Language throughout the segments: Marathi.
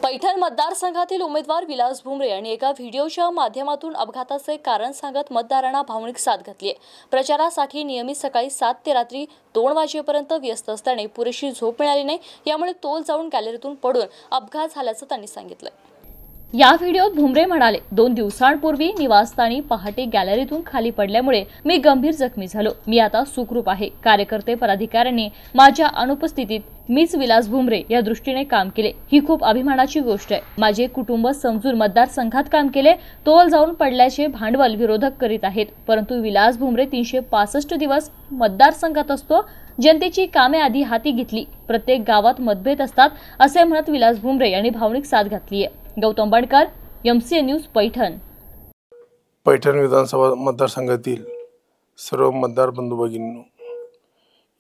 पैठण मतदारसंघातील उमेदवार विलास भुमरे यांनी एका व्हिडिओच्या माध्यमातून अपघाताचे कारण सांगत मतदारांना भावनिक साथ घातली आहे। प्रचारासाठी नियमित सकाळी 7 ते रात्री 2 वाजेपर्यंत व्यस्त असल्याने पुरेशी झोप मिळाली नाही, यामुळे तोल जाऊन गॅलरीतून पडून अपघात झाल्याचं त्यांनी सांगितलं। या व्हिडिओत भुमरे म्हणाले, 2 दिवसांपूर्वी निवासस्थानी पहाटे गॅलरीतून खाली पडल्यामुळे मी गंभीर जखमी झालो। मी आता सुखरूप आहे। कार्यकर्ते पदाधिकाऱ्यांनी माझ्या अनुपस्थितीत मीच विलास भुमरे या दृष्टीने काम केले, ही खूप अभिमानाची गोष्ट आहे। माझे कुटुंब समजून मतदारसंघात काम केले। तोल जाऊन पडल्याचे भांडवल विरोधक करीत आहेत, परंतु विलास भुमरे 365 दिवस मतदारसंघात असतो। जनतेची कामे आधी हाती घेतली। प्रत्येक गावात मतभेद असतात असे म्हणत विलास भुमरे यांनी भावनिक साथ घातली आहे। Gautam Bandkar, MCA news, Paithan. पैठण विधानसभा मतदारसंघातील सर्व मतदार बंधू भगिनींनो,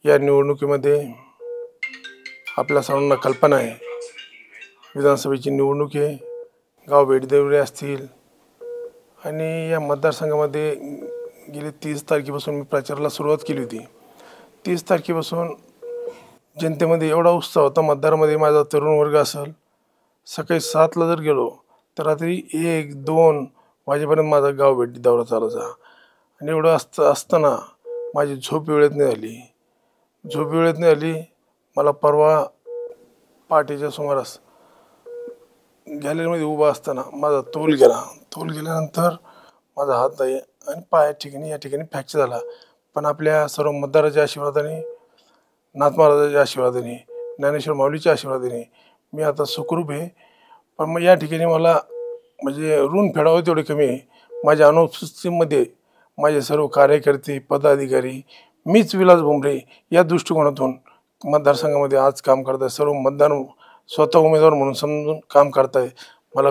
या निवडणुकीमध्ये आपल्या सर्वांना कल्पना आहे, विधानसभेची निवडणूक आहे। गाव भेटीदेवरे असतील आणि या मतदारसंघामध्ये गेली 30 तारखेपासून मी प्रचाराला सुरुवात केली होती। 30 तारखेपासून जनतेमध्ये एवढा उत्साह होता, मतदारामध्ये माझा तरुण वर्ग असेल, सकाळी 7 ला जर गेलो तर रात्री 1-2 वाजेपर्यंत माझा गाव भेटी दौरा चालायचा। आणि एवढं असताना माझी झोप वेळेत नाही आली। मला परवा पहाटेच्या सुमारास गॅलरीमध्ये उभा असताना माझा तोल गेल्यानंतर माझा हात आणि पाया या ठिकाणी फ्रॅक्चर झाला। पण आपल्या सर्व मतदाराच्या आशीर्वादाने, नाथ महाराजांच्या आशीर्वादाने, ज्ञानेश्वर माऊलीच्या आशीर्वादाने मी आता सुखरूप आहे। पण मग या ठिकाणी मला म्हणजे ऋण फेडावं तेवढे कमी आहे। माझ्या अनुपस्थितीमध्ये माझे सर्व कार्यकर्ते, पदाधिकारी, मीच विलास भुमरे या दृष्टिकोनातून मतदारसंघामध्ये आज काम करत आहे। सर्व मतदार स्वतः उमेदवार म्हणून समजून काम करत आहे। मला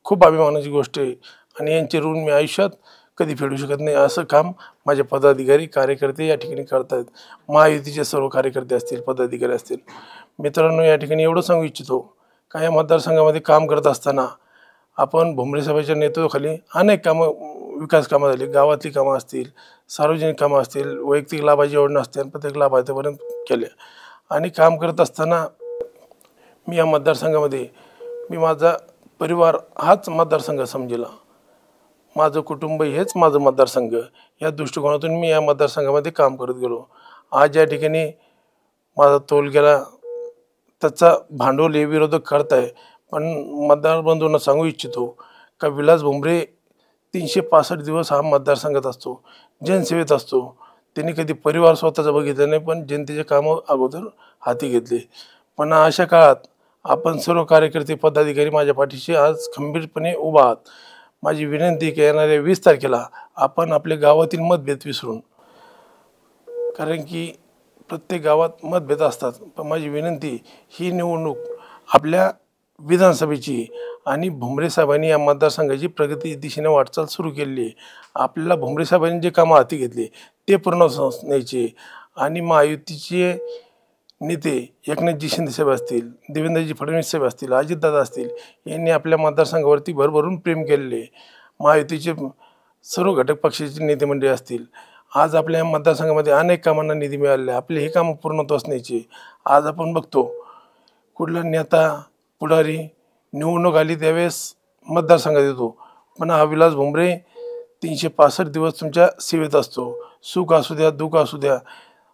खूप अभिमानाची गोष्ट आहे आणि यांचे ऋण मी आयुष्यात कधी फेडू शकत नाही। असं काम माझे पदाधिकारी, कार्यकर्ते या ठिकाणी करत आहेत। महायुतीचे सर्व कार्यकर्ते असतील, पदाधिकारी असतील। मित्रांनो, या ठिकाणी एवढं सांगू इच्छितो का या मतदारसंघामध्ये काम करत असताना आपण भुमरे साहेबांच्या नेतृत्वाखाली अनेक कामं, विकास कामं झाली। गावातली कामं असतील, सार्वजनिक कामं असतील, वैयक्तिक लाभाची योजना असतील, प्रत्येक लाभार्थ्यापर्यंत केल्या। आणि काम करत असताना मी या मतदारसंघामध्ये माझा परिवार हाच मतदारसंघ समजला, माझं कुटुंब हेच माझं मतदारसंघ, या दृष्टिकोनातून मी या मतदारसंघामध्ये काम करत गेलो। आज या ठिकाणी माझा तोल गेला, त्याचा भांडवल हे विरोधक करत आहे। पण मतदार बंधूंना सांगू इच्छितो का विलास भुमरे 365 दिवस हा मतदारसंघात असतो, जनसेवेत असतो। त्यांनी कधी परिवार स्वतःचा बघितला नाही, पण जनतेचे कामं अगोदर हाती घेतले। पण अशा काळात आपण सर्व कार्यकर्ते, पदाधिकारी माझ्या पाठीशी आज खंबीरपणे उभा आहात। माझी विनंती की येणाऱ्या 20 तारखेला आपण आपल्या गावातील मतभेद विसरून, कारण की प्रत्येक गावात मतभेद असतात, पण माझी विनंती, ही निवडणूक आपल्या विधानसभेची आणि भुमरे साहेबांनी या मतदारसंघाची प्रगती दिशेने वाटचाल सुरू केलेली आहे। आपल्याला भुमरे साहेबांनी जे कामं हाती घेतले ते पूर्ण न्यायचे। आणि महायुतीचे नेते एकनाथजी शिंदे साहेब असतील, देवेंद्रजी फडणवीस साहेब असतील, अजितदादा असतील, यांनी आपल्या मतदारसंघावरती भरभरून प्रेम केलेले। महायुतीचे सर्व घटक पक्षाचे नेते मंडळी असतील, आज आपल्या मतदारसंघामध्ये अनेक कामांना निधी मिळालेला आहे। आपले हे कामं पूर्णत्वास न्यायचे। आज आपण बघतो कुठला नेता, पुढारी निवडणूक आली त्यावेळेस मतदारसंघात येतो, पण हा विलास भुमरे 365 दिवस तुमच्या सेवेत असतो। सुख असू द्या, दुःख असू द्या,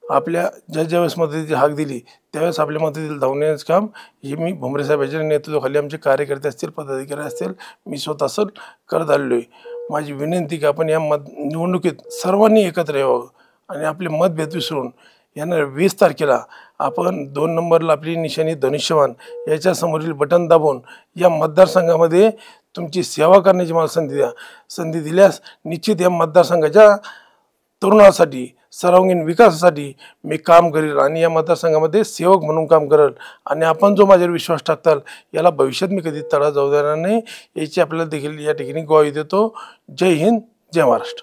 आपल्या ज्यावेळेस मदतीची हाक दिली त्यावेळेस आपल्या मदतीला धावण्याचं काम हे मी भुमरे साहेबांच्या नेतृत्वाखाली आमचे कार्यकर्ते असतील, पदाधिकारी असतील, मी स्वतः करत आलेलो आहे। माझी विनंती की आपण या निवडणुकीत सर्वांनी एकत्र यावं आणि आपले मतभेद विसरून येणाऱ्या 20 तारखेला आपण 2 नंबरला आपली निशाणी धनुष्यवान याच्या समोरील बटन दाबून या मतदारसंघामध्ये तुमची सेवा करण्याची मला संधी दिल्यास निश्चित या मतदारसंघाच्या तरुणासाठी, सर्वांगीण विकासासाठी मी काम करेल आणि या मतदारसंघामध्ये सेवक म्हणून काम करेल। आणि आपण जो माझ्यावर विश्वास टाकताल याला भविष्यात मी कधी तडा जाऊ देणार नाही, याची आपल्याला देखील या ठिकाणी ग्वाही देतो। जय हिंद, जय महाराष्ट्र।